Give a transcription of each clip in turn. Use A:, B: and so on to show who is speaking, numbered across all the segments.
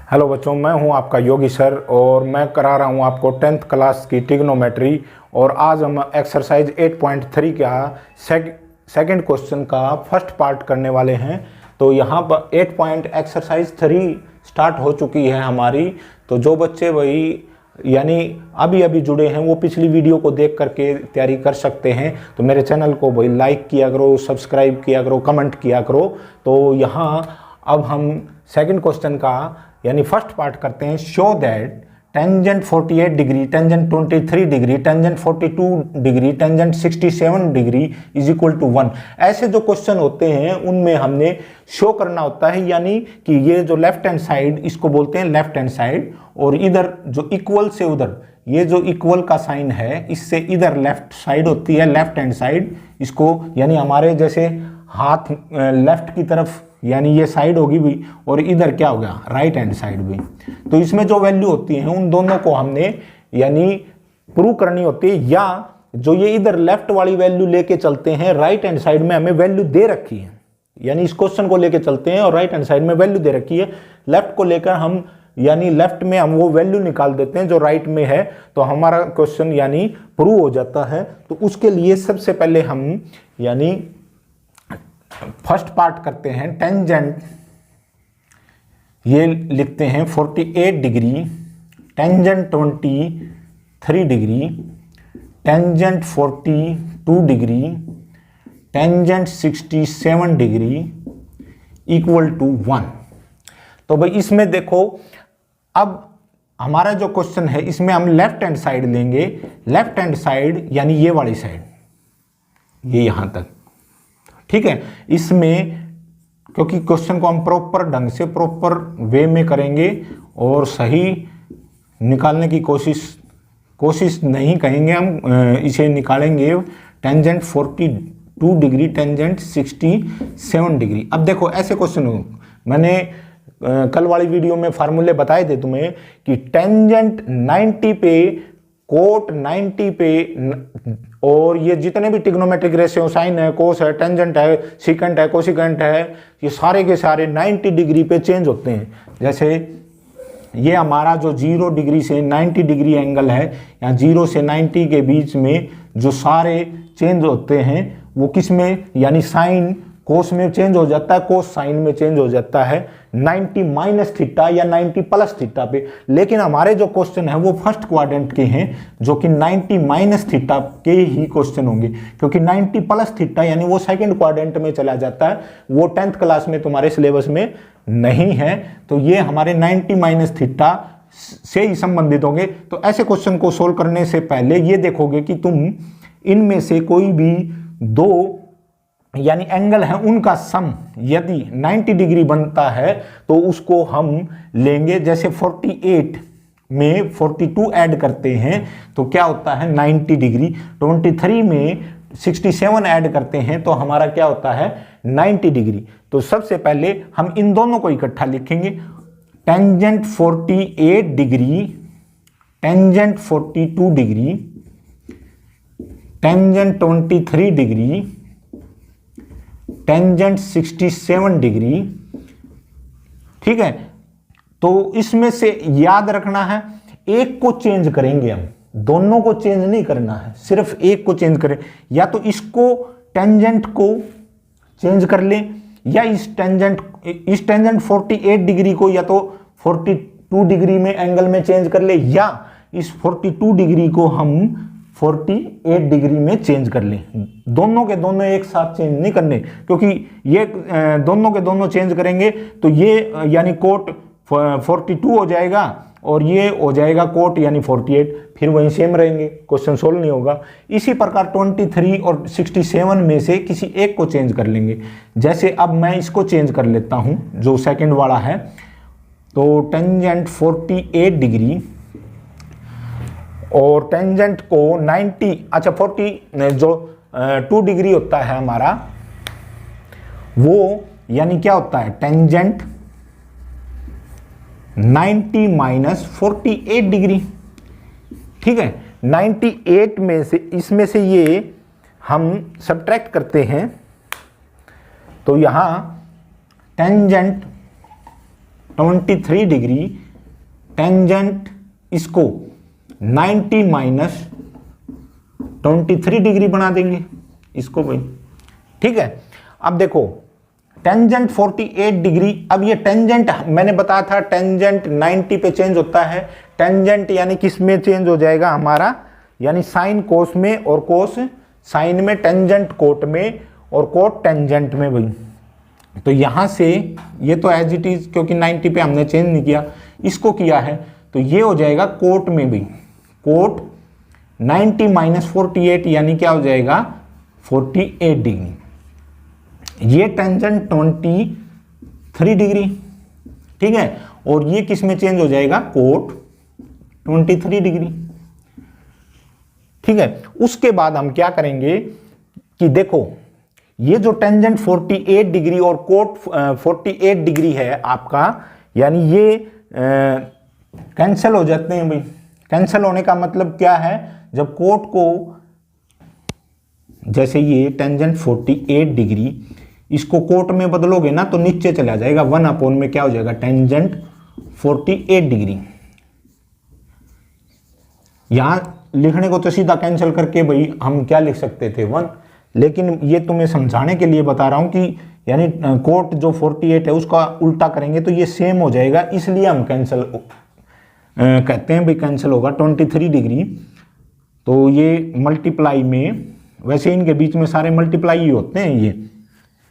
A: Hello बच्चों, मैं हूं आपका योगी सर और मैं करा रहा हूं आपको 10th क्लास की ट्रिग्नोमेट्री। और आज हम एक्सरसाइज 8.3 का सेकंड क्वेश्चन का फर्स्ट पार्ट करने वाले हैं। तो यहाँ पर 8.एक्सरसाइज 3 स्टार्ट हो चुकी है हमारी। तो जो बच्चे वही यानी अभी जुड़े हैं वो पिछली वीडियो को देख करके तैयारी कर सकते हैं। तो मेरे चैनल को भाई लाइक किया करो, सब्सक्राइब किया करो, कमेंट किया करो। तो यहाँ अब हम सेकंड क्वेश्चन का यानी फर्स्ट पार्ट करते हैं। Show that tangent 48 degree, tangent 23 degree, tangent 42 degree, tangent 67 degree is equal to 1। ऐसे जो क्वेश्चन होते हैं उनमें हमने शो करना होता है, यानी कि ये जो लेफ्ट हैंड साइड इसको बोलते हैं लेफ्ट हैंड साइड, और इधर जो इक्वल से उधर ये जो इक्वल का साइन है इससे इधर लेफ्ट साइड होती है, लेफ्ट हैंड साइड। इसको यानी हमारे जैसे हाथ लेफ्ट की तरफ यानी ये साइड होगी भी, और इधर क्या हो गया राइट हैंड साइड भी। तो इसमें जो वैल्यू होती है उन दोनों को हमने यानी प्रूव करनी होती है, या जो ये इधर लेफ्ट वाली वैल्यू लेके चलते हैं राइट हैंड साइड में हमें वैल्यू दे रखी है, यानी इस क्वेश्चन को लेके चलते हैं और राइट हैंड साइड में वैल्यू दे रखी है। लेफ्ट को लेकर हम यानी लेफ्ट में हम वो वैल्यू निकाल देते हैं जो राइट में है, तो हमारा क्वेश्चन यानी प्रूव हो जाता है। तो उसके लिए सबसे पहले हम यानी फर्स्ट पार्ट करते हैं। टेंजेंट ये लिखते हैं 48 degree, tangent 23 degree, tangent 42 degree, tangent 67 degree equal to 1। तो भाई इसमें देखो, अब हमारा जो क्वेश्चन है इसमें हम लेफ्ट हैंड साइड लेंगे। लेफ्ट हैंड साइड यानी ये वाली साइड, ये यहां तक, ठीक है। इसमें क्योंकि क्वेश्चन को हम प्रॉपर ढंग से प्रॉपर वे में करेंगे और सही निकालने की कोशिश नहीं कहेंगे हम, इसे निकालेंगे। Tangent 42 degree, tangent 67 degree. अब देखो ऐसे क्वेश्चन हो, मैंने कल वाली वीडियो में फार्मूले बताए थे तुम्हें कि टेंजेंट 90 पे, कोट 90 पे, और ये जितने भी ट्रिग्नोमेट्रिक रेशियो, साइन है, कोस है, टेंजेंट है, सीकेंट है, कोसिकेंट है, ये सारे के सारे 90 डिग्री पे चेंज होते हैं। जैसे ये हमारा जो 0 डिग्री से 90 डिग्री एंगल है, या 0 से 90 के बीच में जो सारे चेंज होते हैं वो किस में, यानी साइन कोस में चेंज हो जाता है, कोस साइन में चेंज हो जाता है 90 माइनस थीटा या 90 प्लस थीटा पे। लेकिन हमारे जो क्वेश्चन है वो फर्स्ट क्वाड्रेंट के हैं, जो कि 90 माइनस थीटा के ही क्वेश्चन होंगे, क्योंकि 90 प्लस थीटा यानी वो सेकंड क्वाड्रेंट में चला जाता है, वो 10th क्लास में तुम्हारे सिलेबस में नहीं है। तो ये हमारे 90 माइनस थीटा से ही संबंधित होंगे। तो ऐसे क्वेश्चन को सोल्व करने से पहले ये देखोगे कि तुम इनमें से कोई भी दो यानी एंगल है उनका सम यदि 90 डिग्री बनता है तो उसको हम लेंगे। जैसे 48 में 42 ऐड करते हैं तो क्या होता है 90 डिग्री, 23 में 67 ऐड करते हैं तो हमारा क्या होता है 90 डिग्री। तो सबसे पहले हम इन दोनों को इकट्ठा लिखेंगे। Tangent 48 degree, tangent 42 degree, tangent 23 degree, tangent 67 degree, ठीक है। तो इसमें से याद रखना है एक को चेंज करेंगे हम, दोनों को चेंज नहीं करना है, सिर्फ एक को चेंज करें। या तो इसको टेंजेंट को चेंज कर लें, या इस टेंजेंट 48 डिग्री को या तो 42 डिग्री में एंगल में चेंज कर ले, या इस 42 डिग्री को हम 48 डिग्री में चेंज कर लें। दोनों के दोनों एक साथ चेंज नहीं करने, क्योंकि ये दोनों के दोनों चेंज करेंगे तो ये यानी कोट 42 हो जाएगा और ये हो जाएगा कोट यानी 48, फिर वहीं सेम रहेंगे, क्वेश्चन सोल्व नहीं होगा। इसी प्रकार 23 और 67 में से किसी एक को चेंज कर लेंगे। जैसे अब मैं इसको चेंज कर लेता हूं जो सेकंड वाला है। तो टेंजेंट 48 डिग्री और टेंजेंट को 90, अच्छा 40 जो 2 डिग्री होता है हमारा वो यानी क्या होता है टेंजेंट 90 माइनस 48 डिग्री, ठीक है। 98 में से इसमें से ये हम सब्ट्रैक्ट करते हैं तो यहां टेंजेंट 23 डिग्री टेंजेंट इसको 90 माइनस 23 डिग्री बना देंगे इसको भाई, ठीक है। अब देखो टेंजेंट 48 डिग्री, अब ये टेंजेंट मैंने बताया था टेंजेंट 90 पे चेंज होता है। टेंजेंट यानी किस में चेंज हो जाएगा हमारा, यानी साइन कोस में और कोस साइन में, टेंजेंट कोट में और कोट टेंजेंट में भाई। तो यहां से ये तो एज इट इज, क्योंकि 90 पे हमने चेंज नहीं किया, इसको किया है, तो ये हो जाएगा कोट में भी, कोट 90 माइनस 48 यानी क्या हो जाएगा 48 डिग्री। ये टेंजेंट 23 डिग्री, ठीक है, और ये किस में चेंज हो जाएगा कोट 23 डिग्री, ठीक है। उसके बाद हम क्या करेंगे कि देखो ये जो टेंजेंट 48 डिग्री और कोट 48 डिग्री है आपका, यानी ये कैंसिल हो जाते हैं भाई। कैंसिल होने का मतलब क्या है, जब कोट को, जैसे ये टेंजेंट 48 डिग्री इसको कोट में बदलोगे ना तो नीचे चला जाएगा, 1 अपॉन में क्या हो जाएगा टेंजेंट 48 डिग्री। यहां लिखने को तो सीधा कैंसिल करके भाई हम क्या लिख सकते थे 1, लेकिन ये तुम्हें समझाने के लिए बता रहा हूं कि यानी कोट जो 48 है उसका उल्टा करेंगे तो ये सेम हो जाएगा, इसलिए हम कैंसिल कहते हैं भाई, कैंसिल होगा 23 डिग्री। तो ये मल्टीप्लाई में, वैसे इनके बीच में सारे मल्टीप्लाई ही होते हैं, ये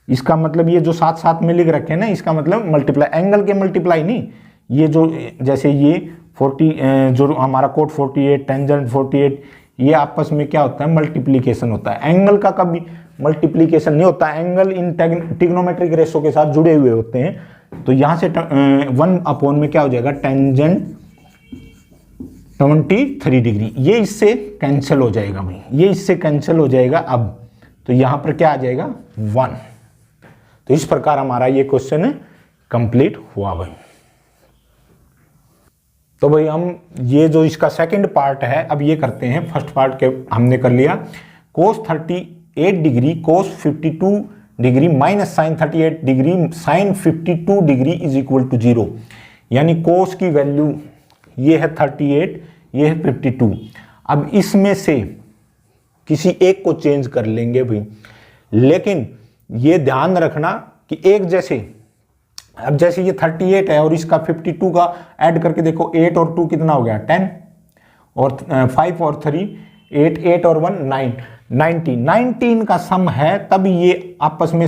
A: इसका मतलब ये जो साथ साथ में लिख रखे हैं ना, इसका मतलब मल्टीप्लाई, एंगल के मल्टीप्लाई नहीं। ये जो जैसे ये 40 जो हमारा कोट 48 टेंजेंट 48, ये आपस में क्या होता है मल्टीप्लीकेशन होता है। एंगल का कभी मल्टीप्लीकेशन नहीं होता, एंगल इन ट्रिग्नोमेट्रिक रेशो के साथ जुड़े हुए होते हैं। तो यहां से 1 अपॉन में क्या हो जाएगा टेंजेंट 23 डिग्री, ये इससे कैंसिल हो जाएगा भाई, ये इससे कैंसिल हो जाएगा। अब तो यहां पर क्या आ जाएगा 1। तो इस प्रकार हमारा ये क्वेश्चन कंप्लीट हुआ भाई। तो भाई हम ये जो इसका सेकंड पार्ट है अब ये करते हैं। फर्स्ट पार्ट के हमने कर लिया, cos 38 degree cos 52 degree minus sine 38 degree sine 52 degree is equal to 0। यानी कोस की वैल्यू ये है 38, ये है 52। अब इसमें से किसी एक को चेंज कर लेंगे भाई, लेकिन ये ध्यान रखना कि एक जैसे, अब जैसे ये 38 है और इसका 52 का ऐड करके देखो, 8 और 2 कितना हो गया 10, और 5 और 3 8, 8 और 1 9, 19 का सम है। तब ये आपस में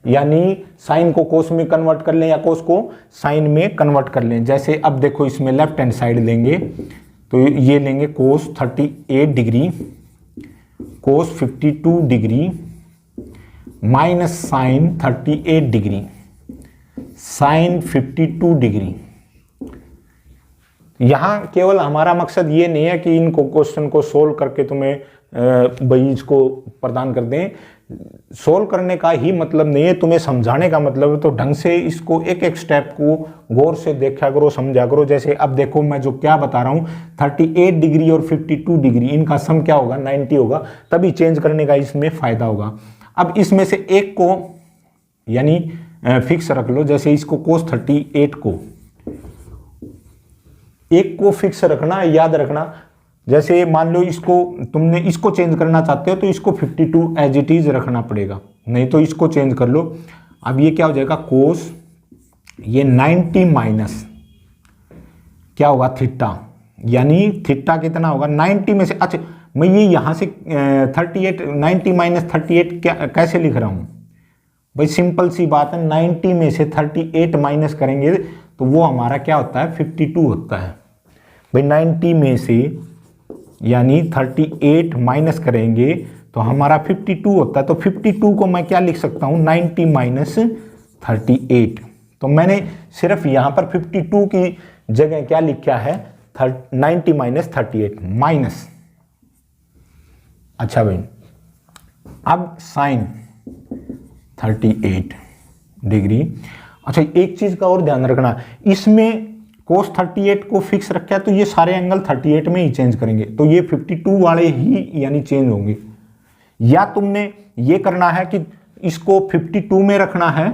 A: यानी साइन को कोस में कन्वर्ट कर लें या कोस को साइन में कन्वर्ट कर लें। जैसे अब देखो इसमें लेफ्ट हैंड साइड लेंगे तो ये लेंगे cos 38 degree cos 52 degree minus sine 38 degree sine 52 degree. यहां केवल हमारा मकसद ये नहीं है कि इनको क्वेश्चन को सोल्व करके तुम्हें भाई इसको प्रदान कर दें। सोल्व करने का ही मतलब नहीं है, तुम्हें समझाने का मतलब है। तो ढंग से इसको एक एक स्टेप को गौर से देखा करो, समझा करो। जैसे अब देखो मैं जो क्या बता रहा हूं, 38 डिग्री और 52 डिग्री इनका सम क्या होगा 90 होगा, तभी चेंज करने का इसमें फायदा होगा। अब इसमें से एक को यानी फिक्स रख लो, जैसे इसको कोस 38 को एक को फिक्स रखना, याद रखना। जैसे मान लो इसको तुमने इसको चेंज करना चाहते हो तो इसको 52 एज इट इज रखना पड़ेगा, नहीं तो इसको चेंज कर लो। अब ये क्या हो जाएगा कोस, ये 90 माइनस क्या होगा थीटा, यानी थीटा कितना होगा 90 में से। अच्छा मैं ये यहां से 38 90 माइनस 38 क्या कैसे लिख रहा हूं भाई, सिंपल सी बात है, 90 में से 38 माइनस करेंगे तो वो हमारा क्या होता है 52 होता है भाई। 90 में से यानी 38 माइनस करेंगे तो हमारा 52 होता है। तो 52 को मैं क्या लिख सकता हूं 90 माइनस 38। तो मैंने सिर्फ यहां पर 52 की जगह क्या लिखा है 90 माइनस 38 माइनस। अच्छा भाई अब साइन 38 डिग्री। अच्छा एक चीज का और ध्यान रखना, इसमें कोस 38 को फिक्स रखा है तो ये सारे एंगल 38 में ही चेंज करेंगे, तो ये 52 वाले ही यानी चेंज होंगे। या तुमने ये करना है कि इसको 52 में रखना है,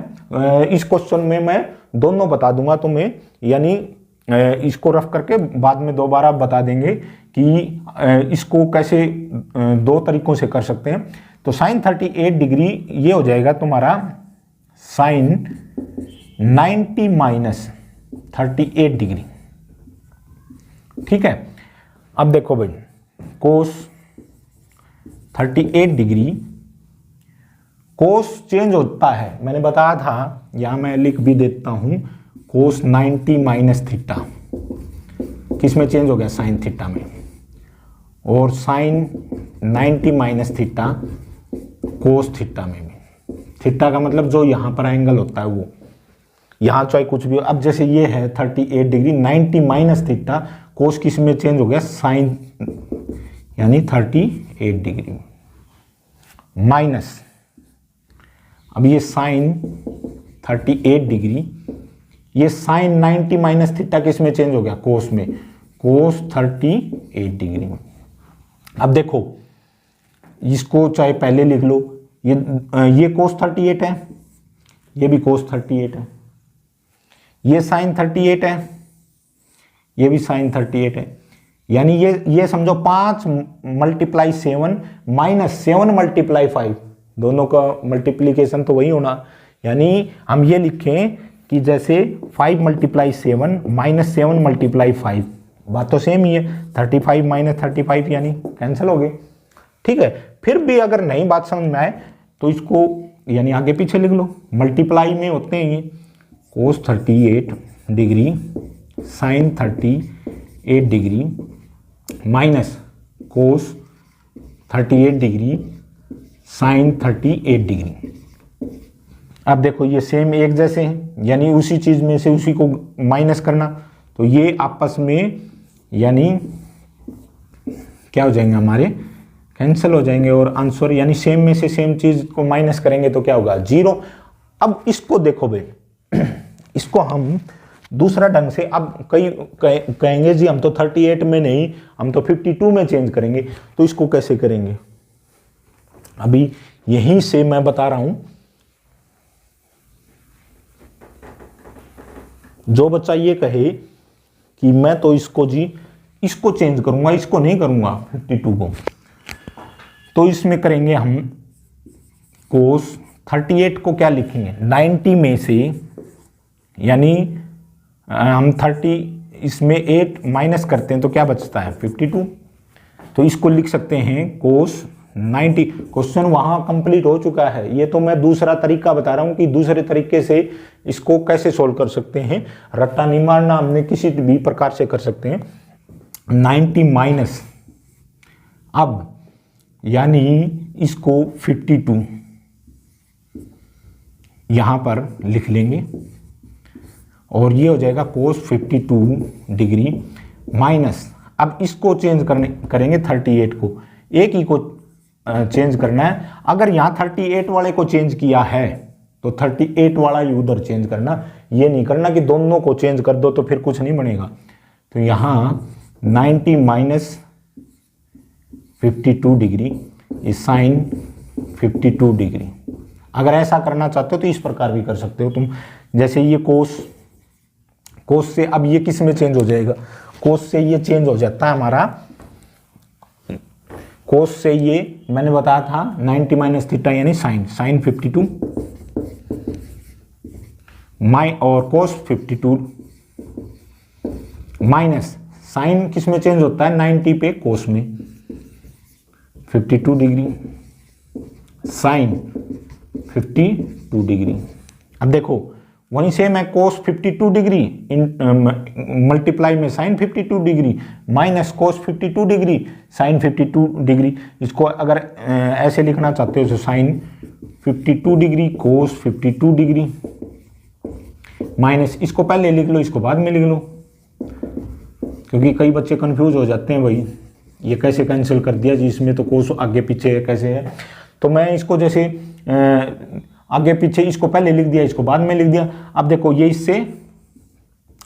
A: इस क्वेश्चन में मैं दोनों बता दूंगा तुम्हें, यानी इसको रफ करके बाद में दोबारा बता देंगे कि इसको कैसे दो तरीकों से कर सकते हैं। तो साइन 38 डिग्री ये हो जाएगा तुम्हारा साइन 90 माइनस 38 डिग्री। ठीक है, अब देखो भाई कोस 38 डिग्री, कोस चेंज होता है, मैंने बताया था, यहां मैं लिख भी देता हूं, कोस 90 माइनस थीटा किस में चेंज हो गया, साइन थीटा में, और sine 90 minus theta cos theta में भी। थीटा का मतलब जो यहां पर एंगल होता है वो, यहां चाहे कुछ भी हो। अब जैसे ये है 38 डिग्री, 90 माइनस थीटा, कोस किस में चेंज हो गया, साइन, यानी 38 डिग्री माइनस, अब ये साइन 38 डिग्री, ये साइन 90 माइनस थीटा किस में चेंज हो गया, कोस में, कोस 38 डिग्री में। अब देखो इसको चाहे पहले लिख लो, ये कोस 38 है, ये भी कोस 38 है, ये साइन 38 है, ये भी साइन 38 है, यानी ये समझो 5 मल्टीप्लाई 7 माइनस 7 मल्टीप्लाई 5, दोनों का मल्टीप्लीकेशन तो वही होना, यानी हम ये लिखें कि जैसे 5 मल्टीप्लाई 7 माइनस 7 मल्टीप्लाई 5, बात तो सेम ही है, 35 माइनस 35 यानी कैंसिल हो गए। ठीक है, फिर भी अगर नहीं बात समझ में आए तो इसको यानी आगे पीछे लिख लो, मल्टीप्लाई में होते हैं ये, कोस 38 डिग्री साइन 38 डिग्री माइनस कोस 38 डिग्री साइन 38 डिग्री। अब देखो ये सेम एक जैसे हैं, यानी उसी चीज में से उसी को माइनस करना, तो ये आपस में यानी क्या हो जाएंगे हमारे, कैंसिल हो जाएंगे, और आंसर यानी सेम में से सेम चीज को माइनस करेंगे तो क्या होगा, 0। अब इसको देखो भाई, इसको हम दूसरा ढंग से, अब कई कहेंगे जी हम तो 38 में नहीं, हम तो 52 में चेंज करेंगे, तो इसको कैसे करेंगे, अभी यहीं से मैं बता रहा हूं। जो बच्चा ये कहे कि मैं तो इसको जी इसको चेंज करूंगा, इसको नहीं करूंगा 52 को, तो इसमें करेंगे हम कोस 38 को क्या लिखेंगे, 90 में से, यानी हम 30 इसमें 8 माइनस करते हैं तो क्या बचता है 52, तो इसको लिख सकते हैं कोस 90। क्वेश्चन वहां कंप्लीट हो चुका है, ये तो मैं दूसरा तरीका बता रहा हूं कि दूसरे तरीके से इसको कैसे सोल्व कर सकते हैं, रट्टा नहीं मारना, हमने किसी भी प्रकार से कर सकते हैं। 90 माइनस, अब यानी इसको 52 यहां पर लिख लेंगे, और ये हो जाएगा कोस 52 डिग्री माइनस, अब इसको चेंज करेंगे 38 को, एक ही को चेंज करना है। अगर यहाँ 38 वाले को चेंज किया है तो 38 वाला ही उधर चेंज करना, ये नहीं करना कि दोनों को चेंज कर दो तो फिर कुछ नहीं बनेगा। तो यहाँ 90 minus 52 degree is sine 52 degree. अगर ऐसा करना चाहते हो तो इस प्रकार भी कर सकते हो तुम, जैसे ये कोस से अब ये किस में चेंज हो जाएगा, कोस से ये चेंज हो जाता है हमारा, कोस से ये मैंने बताया था 90 माइनस थीटा यानी साइन 52 और कोस 52 माइनस साइन किस में चेंज होता है 90 पे कोस में 52 डिग्री साइन 52 डिग्री। अब देखो वहीं से मैं कोस 52 डिग्री मल्टीप्लाई में sine 52 degree minus cos 52 degree sine 52 degree, इसको अगर ऐसे लिखना चाहते हो तो sine 52 degree cos 52 degree minus, इसको पहले लिख लो इसको बाद में लिख लो, क्योंकि कई बच्चे कंफ्यूज हो जाते हैं भाई ये कैसे कैंसिल कर दिया जी, इसमें तो कोस आगे पीछे है कैसे है। तो मैं इसको जैसे आगे पीछे इसको पहले लिख दिया इसको बाद में लिख दिया। अब देखो ये इससे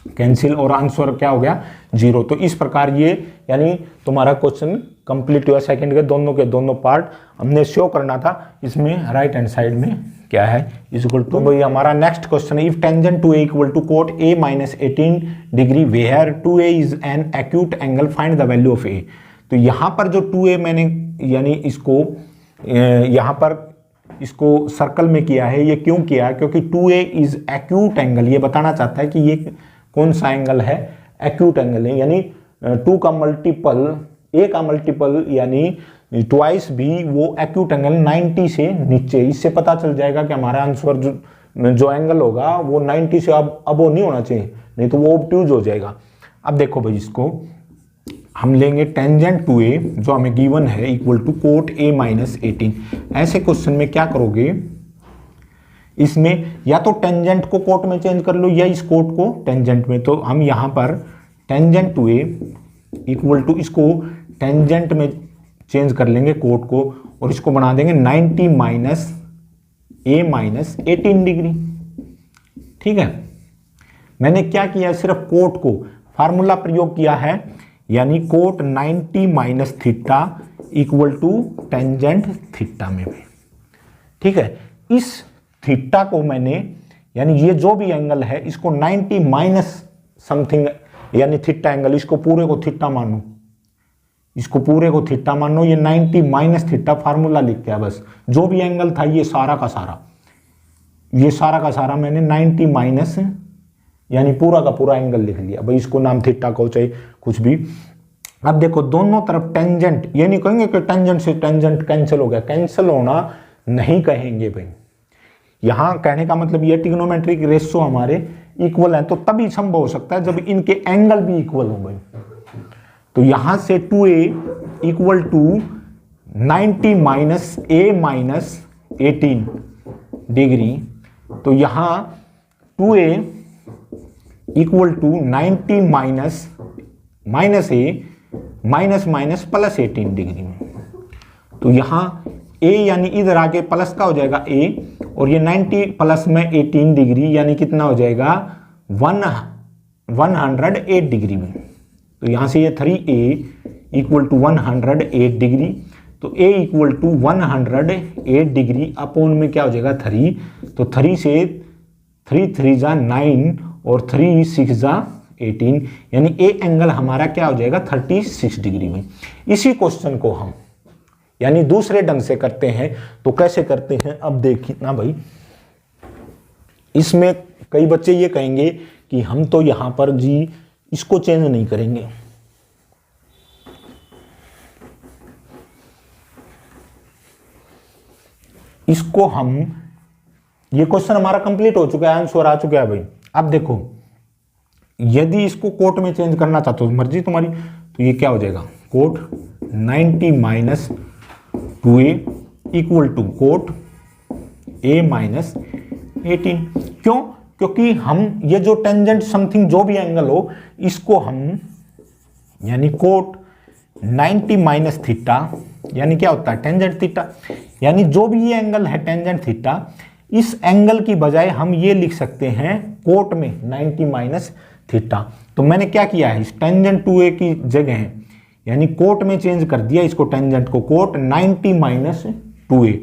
A: कैंसिल और आंसर क्या हो गया 0। तो इस प्रकार ये यानी तुम्हारा क्वेश्चन कंप्लीट हुआ। सेकंड के दोनों पार्ट हमने शो करना था। इसमें राइट हैंड साइड में क्या है इक्वल टू, भाई हमारा नेक्स्ट क्वेश्चन है, if tangent to A equal to cot A minus 18 degree where 2a is an acute angle find the value of A. तो यहाँ पर जो 2a मैंने यानी इसको यहाँ पर इसको सर्कल में किया है, ये क्यों किया है, क्योंकि 2a इज एक्यूट एंगल, ये बताना चाहता है कि ये कौन सा एंगल है, एक्यूट एंगल है, यानी 2 का मल्टीपल, a का मल्टीपल यानी ट्वाइस भी वो एक्यूट एंगल 90 से नीचे। इससे पता चल जाएगा कि हमारा आंसर जो एंगल होगा वो 90 से अब वो नहीं होना चाहिए, नहीं तो वो ऑब्ट्यूज हो जाएगा। अब देखो भाई, इसको हम लेंगे टेंजेंट टू ए जो हमें गिवन है equal to cot A minus 18। ऐसे क्वेश्चन में क्या करोगे, इसमें या तो टेंजेंट को कोट में चेंज कर लो या इस कोट को टेंजेंट में। तो हम यहाँ पर tangent to A equal to इसको टेंजेंट में चेंज कर लेंगे कोट को, और इसको बना देंगे 90 माइनस ए माइनस 18 डिग्री। ठीक है, मैंने क्या किया, सिर्फ कोट को फार्मूला प्रयोग किया है, यानी cot 90 minus theta equal to tangent theta में भी। ठीक है, इस थीटा को मैंने यानी ये जो भी एंगल है इसको 90 माइनस समथिंग यानी थीटा एंगल, इसको पूरे को थीटा मानो, इसको पूरे को थीटा मानो, ये 90 माइनस थीटा फार्मूला लिख दिया बस। जो भी एंगल था ये सारा का सारा, ये सारा का सारा मैंने 90 माइनस यानी पूरा का पूरा एंगल लिख लिया भाई। इसको नाम थीटा को चाहे कुछ भी। अब देखो दोनों तरफ टेंजेंट, ये नहीं कहेंगे कि टेंजेंट से टेंजेंट कैंसिल हो गया, कैंसिल होना नहीं कहेंगे भाई। यहां कहने का मतलब ये ट्रिग्नोमेट्रिक रेशियो हमारे इक्वल है, तो तभी संभव हो सकता है जब इनके एंगल भी इक्वल हो भाई। तो यहां से 2a equal to 90 minus A minus 18 degree, तो यहां 2a equal to 90 minus minus A minus minus plus 18 degree में। तो यहां a यानी इधर आके प्लस का हो जाएगा a, और ये 90 प्लस में 18 डिग्री यानी कितना हो जाएगा 108 डिग्री में। तो यहां से ये 3a इक्वल टू 108 डिग्री, तो a equal to 108 degree upon में क्या हो जाएगा 3, तो 3 से 3 3 जा 9 और 3 6 जा 18, यानी ए एंगल हमारा क्या हो जाएगा 36 डिग्री में। इसी क्वेश्चन को हम यानी दूसरे ढंग से करते हैं, तो कैसे करते हैं अब देखिए ना भाई। इसमें कई बच्चे ये कहेंगे कि हम तो यहां पर जी इसको चेंज नहीं करेंगे, इसको हम, ये क्वेश्चन हमारा कंप्लीट हो चुका है, आंसर आ चुका है भाई। अब देखो यदि इसको कोट में चेंज करना चाहते हो, मर्जी तुम्हारी, तो ये क्या हो जाएगा cot 90 minus 2a equal to cot a minus 18। क्यों? क्योंकि हम ये जो टेंजेंट समथिंग जो भी एंगल हो इसको हम यानी कोट 90 माइनस थीटा यानी क्या होता है टेंजेंट थीटा, यानी जो भी ये एंगल है टेंजेंट थीटा, इस एंगल की बजाय हम ये लिख सकते हैं कोट में 90 माइनस थीटा। तो मैंने क्या किया है, इस टेंजेंट 2a की जगह यानी कोट में चेंज कर दिया इसको, टेंजेंट को कोट 90 माइनस 2a।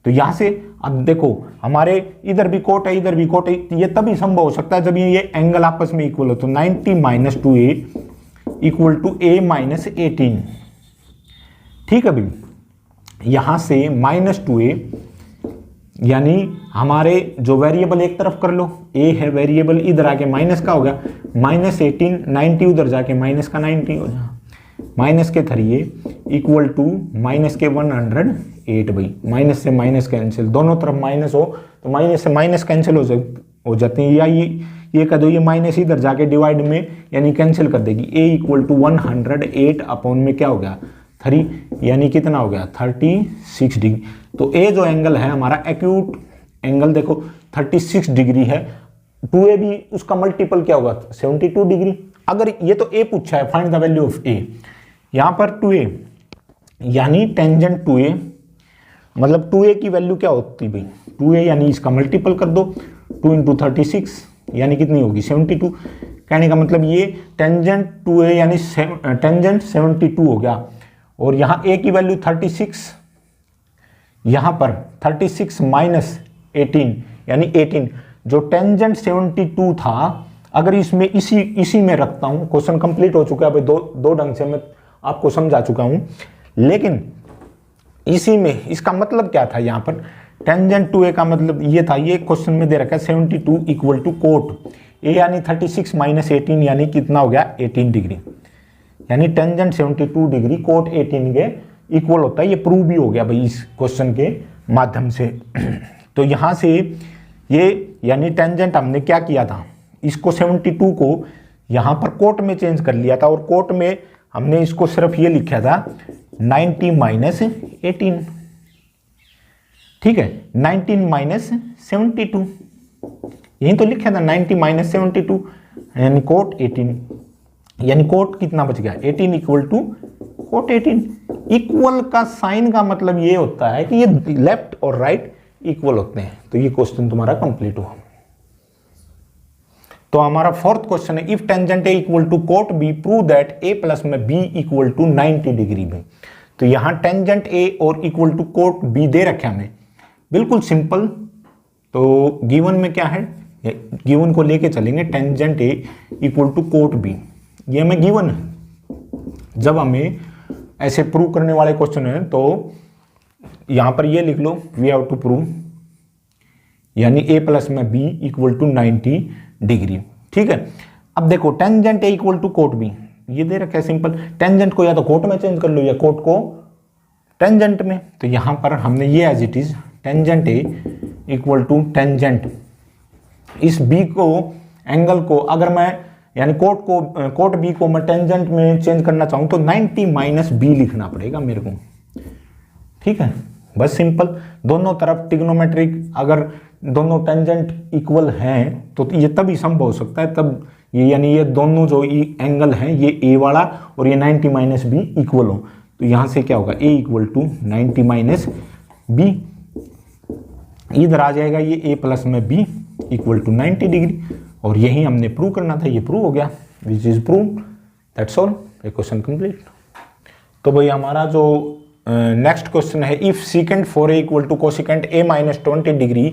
A: तो यहां से अब देखो हमारे इधर भी कोट है इधर भी कोट है, ये तभी संभव हो सकता है जब ये एंगल आपस में इक्वल हो। तो 90 minus 2a equal to a minus 18। ठीक है भाई, यहां से माइनस 2a यानी हमारे जो वेरिएबल एक तरफ कर लो, a है वेरिएबल, इधर आके माइनस का हो गया माइनस 18, 90 उधर जाके माइनस का 90 हो जाए, माइनस के 3a इक्वल टू माइनस के 108 भाई। माइनस से माइनस कैंसिल, दोनों तरफ माइनस हो तो माइनस से माइनस कैंसिल हो जाते हैं, या ये कर दो, ये माइनस इधर जाके डिवाइड में यानी कैंसिल कर देगी। a इक्वल टू 108 अपॉन में क्या हो गया 3, यानी कितना हो गया 36 डिग्री। तो a जो एंगल है हमारा एक्यूट एंगल देखो 36 डिग्री है, 2a भी उसका मल्टीपल क्या होगा 72 डिग्री। अगर ये तो a पूछा है find the value of a, यहां पर 2a यानी टेंजेंट 2a, मतलब 2a की वैल्यू क्या होती भाई 2a यानी इसका मल्टीपल कर दो, 2 × 36 यानी कितनी होगी 72। कहने का मतलब ये टेंजेंट टू ए यानी टेंजेंट 72 हो गया, और यहाँ ए की वैल्यू 36, यहाँ पर 36 माइनस 18 यानी 18। जो टेंजेंट 72 था, अगर इसमें इसी में रखता हूँ, क्वेश्चन कंप्लीट हो चुका है भाई, दो ढंग से मैं आपको समझा चुका हूँ, लेकिन इसी में इसका मतलब क्या था, यहाँ पर टेंजेंट टू ए का मतलब ये था, ये क्वेश्चन में दे रखा है 72 इक्वल टू कोट ए यानी 36 माइनस 18 यानी कितना हो गया 18 डिग्री, यानी टेंजेंट 72 डिग्री कोट 18 के इक्वल होता है। ये प्रूव भी हो गया भाई इस क्वेश्चन के माध्यम से। तो यहाँ से ये यानी टेंजेंट हमने क्या किया था, इसको 72 को यहाँ पर कोट में चेंज कर लिया था, और कोट में हमने इसको सिर्फ ये लिखा था 90 माइनस 18, ठीक है, 19 माइनस 72, यही तो लिखा था 90 माइनस 72 यानी कोट 18, यानी कोट कितना बच गया 18 इक्वल टू कोट 18। इक्वल का साइन का मतलब ये होता है कि ये लेफ्ट और राइट इक्वल होते हैं। तो ये क्वेश्चन तुम्हारा कंप्लीट हुआ। तो हमारा फोर्थ क्वेश्चन है, if tangent A equal to cot B prove that A plus में बी इक्वल टू 90 डिग्री में। तो यहां टेंजेंट ए और इक्वल टू कोट बी दे रखे हमें, बिल्कुल सिंपल। तो गिवन में क्या है, गिवन को लेके चलेंगे, tangent A equal to cot B, ये हमें गिवन है। जब हमें ऐसे प्रूव करने वाले क्वेश्चन है तो यहां पर ये लिख लो, वी हैव टू प्रूव, यानी ए प्लस में बी इक्वल टू 90 डिग्री, ठीक है। अब देखो tangent A equal to cot B, ये दे रखा है सिंपल, टेंजेंट को या तो कोट में चेंज कर लो या कोट को टेंजेंट में। तो यहां पर हमने ये as it is tangent A equal to tangent, इस बी को एंगल को अगर मैं यानी कोट बी को मैं टेंजेंट में चेंज करना चाहूं तो 90 माइनस बी लिखना पड़ेगा मेरे को, ठीक है, बस सिंपल। दोनों तरफ ट्रिग्नोमेट्रिक, अगर दोनों टेंजेंट इक्वल हैं तो ये तभी संभव हो सकता है, तब ये यानी ये दोनों जो एंगल हैं, ये ए वाला और ये 90 माइनस बी इक्वल हो। तो यहां से क्या होगा, ए इक्वल टू 90 माइनस बी, इधर आ जाएगा ये ए प्लस में बी इक्वल टू 90 डिग्री, और यही हमने प्रूव करना था, ये प्रूव हो गया, which is prove, that's all, ये क्वेश्चन कंप्लीट। तो भाई हमारा जो नेक्स्ट क्वेश्चन है, if secant 4a equal to cosecant a minus 20 degree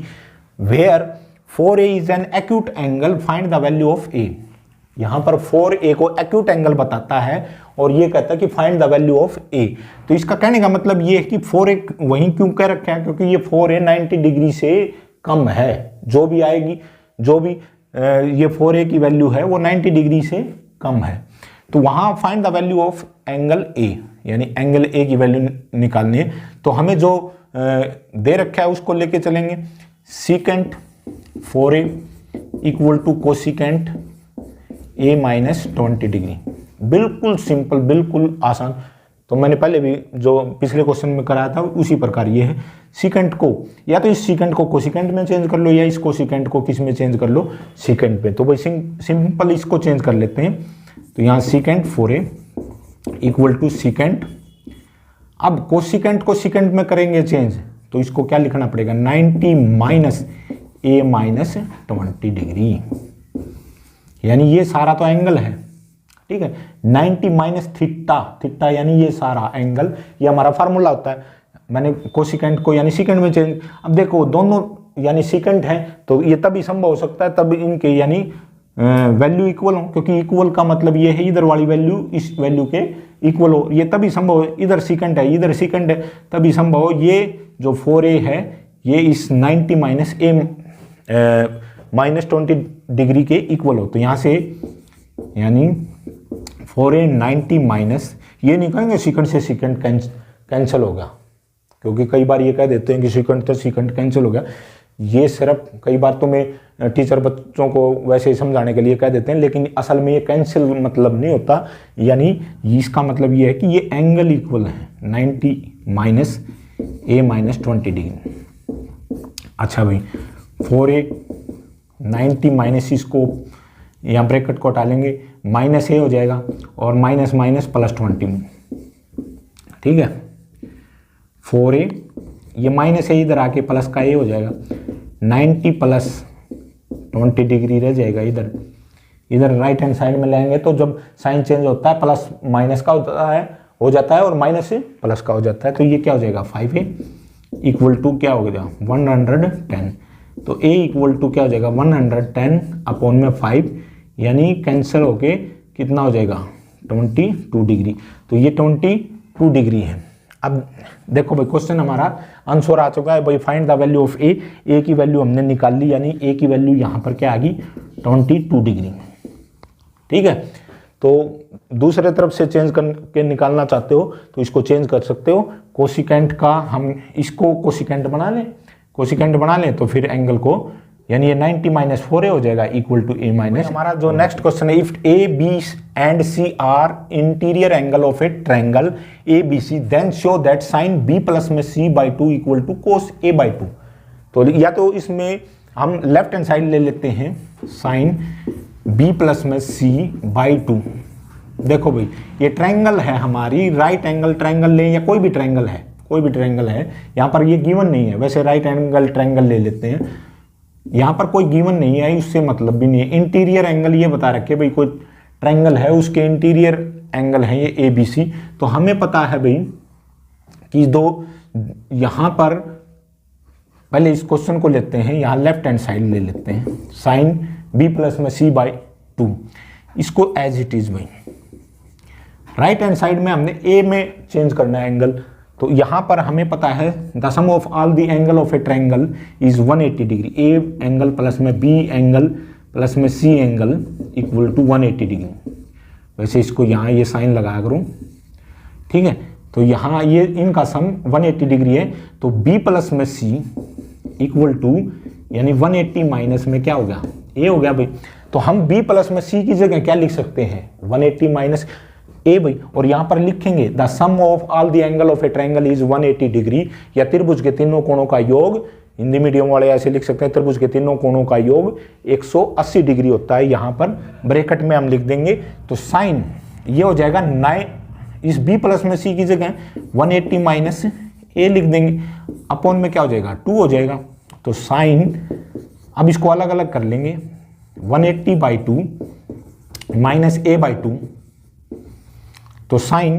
A: where 4a is an acute angle, find the value of a। यहां पर 4a को एक्यूट एंगल बताता है और ये कहता है कि find the value of a। तो इसका कहने का मतलब ये है कि 4a वहीं क्यों कह रखा है, क्योंकि ये 4a 90 डिग्री से कम है, जो भी आएगी, जो भी ये 4a की वैल्यू है वो 90 डिग्री से कम है। तो वहां find the value of angle a, यानी एंगल a की वैल्यू निकालनी है। तो हमें जो दे रखा है उसको लेके चलेंगे, secant 4a equal to cosecant a minus 20 degree, बिल्कुल सिंपल, बिल्कुल आसान। तो मैंने पहले भी जो पिछले क्वेश्चन में कराया था उसी प्रकार ये है। सीकेंट को या तो इस सीकेंट को कोसिकेंट में चेंज कर लो या इस कोसिकेंट को किस में चेंज कर लो, सीकेंट पे। तो भाई सिंपल इसको चेंज कर लेते हैं। तो यहाँ secant 4a equal to secant, अब कोसिकेंट को सीकेंट में करेंगे चेंज, तो इसको क्या लिखना पड़ेगा, 90 माइनस a माइनस 20 डिग्री, यानी ये सारा तो एंगल है, ठीक है। 90 माइनस थीटा, थीटा यानी ये सारा एंगल, ये हमारा फार्मूला होता है। मैंने कोसिकेंट को यानी सीकेंट में चेंज, अब देखो दोनों यानी सीकेंट है तो ये तभी संभव हो सकता है तब इनके यानी वैल्यू इक्वल हो, क्योंकि इक्वल का मतलब ये है इधर वाली वैल्यू इस वैल्यू के इक्वल हो, ये तभी संभव हो। इधर सीकेंट है इधर सीकेंट है तभी संभव हो, ये जो 4a है ये इस 90 माइनस a माइनस 20 डिग्री के इक्वल हो। तो यहाँ से यानी 4a 90 माइनस, ये नहीं कहेंगे सीकेंट से सीकेंट कैंसिल होगा, क्योंकि कई बार ये कह देते हैं कि सीकेंट तो सीकेंट कैंसिल हो गया। ये सिर्फ कई बार तो मैं टीचर बच्चों को वैसे ही समझाने के लिए कह देते हैं, लेकिन असल में ये कैंसिल मतलब नहीं होता, यानी इसका मतलब ये है कि ये एंगल इक्वल है 90 माइनस a माइनस 20 डिग्री। अच्छा भाई 4a 90 माइनस, इसको यहाँ ब्रैकेट को हटालेंगे, माइनस a हो जाएगा और माइनस माइनस प्लस 20, ठीक है। 4a ये माइनस है इधर आके प्लस का a हो जाएगा, 90 प्लस 20 डिग्री रह जाएगा इधर, इधर राइट हैंड साइड में लेंगे तो जब साइन चेंज होता है प्लस माइनस का हो जाता है और माइनस से प्लस का हो जाता है। तो ये क्या हो जाएगा 5a इक्वल टू क्या हो गया 110। तो a इक्वल टू क्या हो जाएगा 110 अपॉन में 5, यानी कैंसिल होके कितना हो जाएगा 22 डिग्री। तो ये 22 डिग्री है। अब देखो भाई क्वेश्चन हमारा आंसर आ चुका है भाई, फाइंड द वैल्यू ऑफ ए की वैल्यू हमने निकाल ली, यानी ए की वैल्यू यहाँ पर क्या आ गई 22 डिग्री। ठीक है, तो दूसरे तरफ से चेंज करके निकालना चाहते हो तो इसको चेंज कर सकते हो। कोसिकेंट का हम इसको कोसिकेंट बना लें तो फिर एंगल को, यानी ये 90 माइनस 4a हो जाएगा इक्वल टू a माइनस। हमारा जो नेक्स्ट क्वेश्चन है, if A B and C are interior angle of a triangle A B C then show that sine B plus में C by two equal to cos A by two. तो या तो इसमें हम left hand side ले लेते हैं, sign B plus में सी बाई टू। देखो भाई ये ट्रायंगल है हमारी, राइट एंगल ट्रायंगल लें या कोई भी ट्रायंगल है, यहाँ पर ये गिवन नहीं है, वैसे राइट एंगल ट्रायंगल ले लेते हैं, यहाँ पर कोई गिवन नहीं है, उससे मतलब भी नहीं है। इंटीरियर एंगल ये बता रखे भाई, कोई ट्रायंगल है उसके इंटीरियर एंगल है ये ए बी सी। तो हमें पता है भाई कि दो, यहाँ पर पहले इस क्वेश्चन को लेते हैं, यहाँ लेफ्ट हैंड साइड ले लेते हैं, साइन बी प्लस में सी बाई टू, इसको एज इट इज भाई राइट हैंड साइड में हमने ए में चेंज करना है एंगल। तो यहाँ पर हमें पता है the sum of all the angle of a triangle is 180 degree, A angle plus में बी एंगल प्लस में C angle equal to 180 degree. वैसे इसको यहाँ ये साइन लगाया करूँ, ठीक है। तो यहाँ ये इनका सम 180 डिग्री है, तो बी प्लस में सी इक्वल टू, यानी 180 माइनस में क्या हो गया ए हो गया भाई। तो हम बी प्लस में सी की जगह क्या लिख सकते हैं 180 माइनस ए भाई, और यहाँ पर लिखेंगे the sum of all the angle of a triangle is 180 degree, या त्रिभुज के तीनों कोणों का योग, हिंदी मीडियम वाले ऐसे लिख सकते हैं त्रिभुज के तीनों कोणों का योग 180 डिग्री होता है। यहाँ पर ब्रैकेट में हम लिख देंगे, तो साइन ये हो जाएगा 9, इस बी प्लस में सी की जगह 180 माइनस ए लिख देंगे, अपॉन में क्या हो जाएगा 2 हो जाएगा। तो साइन, अब इसको अलग अलग कर लेंगे, 180 बाई 2 माइनस ए बाई 2, तो साइन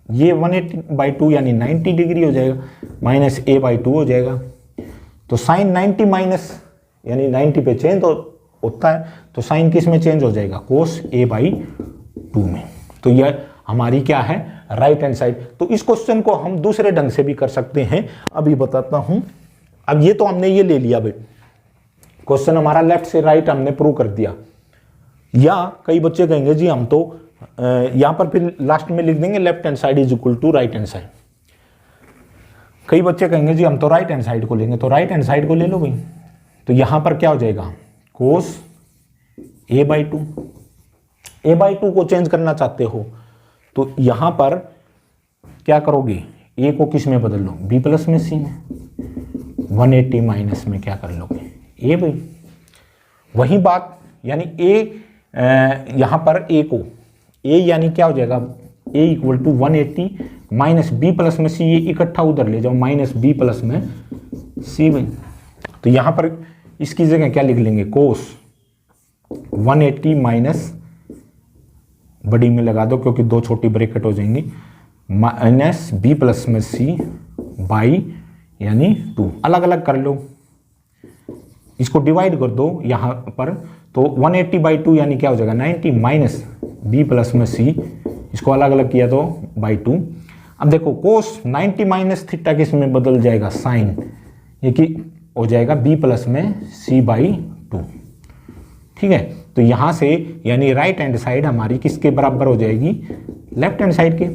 A: ये 180 बाई 2 यानी 90 डिग्री हो जाएगा, माइनस ए बाई 2 हो जाएगा। तो साइन 90 माइनस यानी 90 पे चेंज होता है, तो साइन किस में चेंज हो जाएगा कोस ए बाई 2 में। तो यह हमारी क्या है राइट हैंड साइड। तो इस क्वेश्चन को हम दूसरे ढंग से भी कर सकते हैं, अभी बताता हूं। अब ये तो हमने ये ले लिया भाई, क्वेश्चन हमारा लेफ्ट से राइट हमने प्रूव कर दिया। या कई बच्चे कहेंगे जी हम तो यहां पर फिर लास्ट में लिख देंगे left hand side is equal to right hand side. कई बच्चे कहेंगे जी हम तो राइट हैंड साइड को लेंगे, तो राइट हैंड साइड को ले लो भाई। तो यहां पर क्या हो जाएगा कोस ए बाई 2, ए बाई 2 को चेंज करना चाहते हो तो यहां पर क्या करोगे, ए को किस में बदल लो बी प्लस में सी में, 180 माइनस में क्या कर लोगे ए भाई। वही बात यानी ए यहां पर ए को ए यानी क्या हो जाएगा A equal to 180 minus B plus में सी, ये इकट्ठा उधर ले जाओ माइनस बी प्लस में सी भाई। तो यहां पर इसकी जगह क्या लिख लेंगे कोस 180 माइनस बड़ी में लगा दो क्योंकि दो छोटी ब्रैकेट हो जाएंगी, माइनस बी प्लस में सी बाई यानी 2। अलग अलग कर लो, इसको डिवाइड कर दो यहाँ पर, तो 180 बाई 2 यानी क्या हो जाएगा 90 माइनस बी प्लस में सी, इसको अलग अलग किया तो बाई 2। अब देखो कोस 90 माइनस थीटा किस में बदल जाएगा साइन, ये कि हो जाएगा बी प्लस में सी बाई 2। ठीक है, तो यहाँ से यानी राइट हैंड साइड हमारी किसके बराबर हो जाएगी लेफ्ट हैंड साइड के।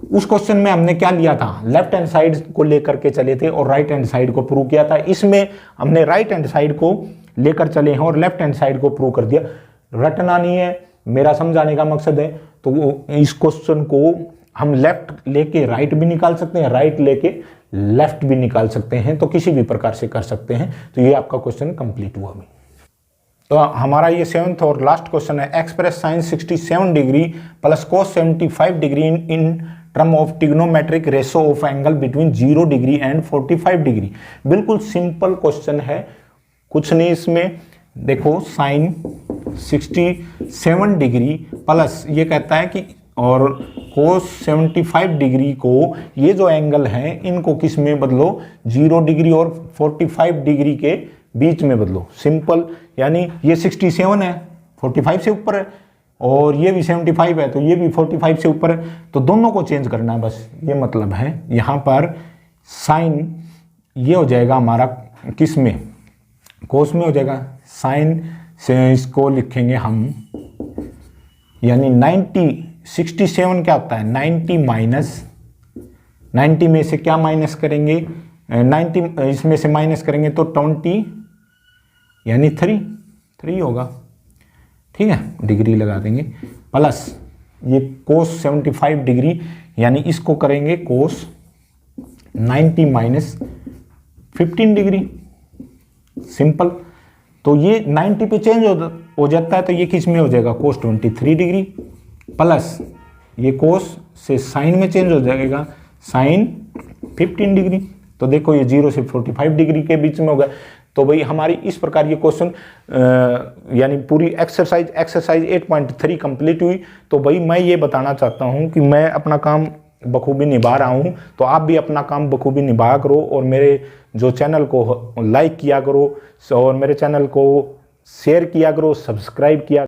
A: उस क्वेश्चन में हमने क्या लिया था लेफ्ट हैंड साइड को लेकर के चले थे और राइट हैंड साइड को प्रूव किया था। इसमें हमने राइट हैंड साइड को लेकर चले हैं और लेफ्ट हैंड साइड को प्रूव कर दिया। रटना नहीं है, मेरा समझाने का मकसद है। तो इस क्वेश्चन को हम लेफ्ट लेके राइट भी निकाल सकते हैं, राइट लेके लेफ्ट भी निकाल सकते हैं, तो किसी भी प्रकार से कर सकते हैं। तो ये आपका क्वेश्चन कंप्लीट हुआ अभी। तो हमारा ये 7th और लास्ट क्वेश्चन है, express sine 67 degree plus cos 75 degree in term of trigonometric ratio of angle between 0 degree and 45 degree. बिल्कुल सिंपल क्वेश्चन है, कुछ नहीं इसमें, देखो साइन 67 डिग्री प्लस ये कहता है कि और कोस 75 डिग्री को, ये जो एंगल है इनको किस में बदलो, 0 डिग्री और 45 डिग्री के बीच में बदलो। सिंपल, यानी ये 67 है, 45 से ऊपर है, और ये भी 75 है तो ये भी 45 से ऊपर है, तो दोनों को चेंज करना है बस, ये मतलब है। यहाँ पर साइन ये हो जाएगा हमारा किस में, कोस में हो जाएगा। साइन से इसको लिखेंगे हम, यानी 67 क्या होता है, 90 माइनस 90 में से क्या माइनस करेंगे, 90 इसमें से माइनस करेंगे तो 20 यानी 3 होगा, ठीक है, डिग्री लगा देंगे। प्लस ये कोस 75 डिग्री, यानी इसको करेंगे कोस 90 माइनस 15 डिग्री। सिंपल, तो ये 90 पे चेंज हो जाता है तो ये किस में हो जाएगा, कोस 23 डिग्री। प्लस ये कोस से साइन में चेंज हो जाएगा, साइन 15 डिग्री। तो देखो ये 0 से 45 डिग्री के बीच में होगा। तो भाई हमारी इस प्रकार ये क्वेश्चन यानी पूरी एक्सरसाइज 8.3 कंप्लीट हुई। तो भाई मैं ये बताना चाहता हूँ कि मैं अपना काम बखूबी निभा रहा हूँ, तो आप भी अपना काम बखूबी निभा करो और मेरे जो चैनल को लाइक किया करो और मेरे चैनल को शेयर किया करो, सब्सक्राइब किया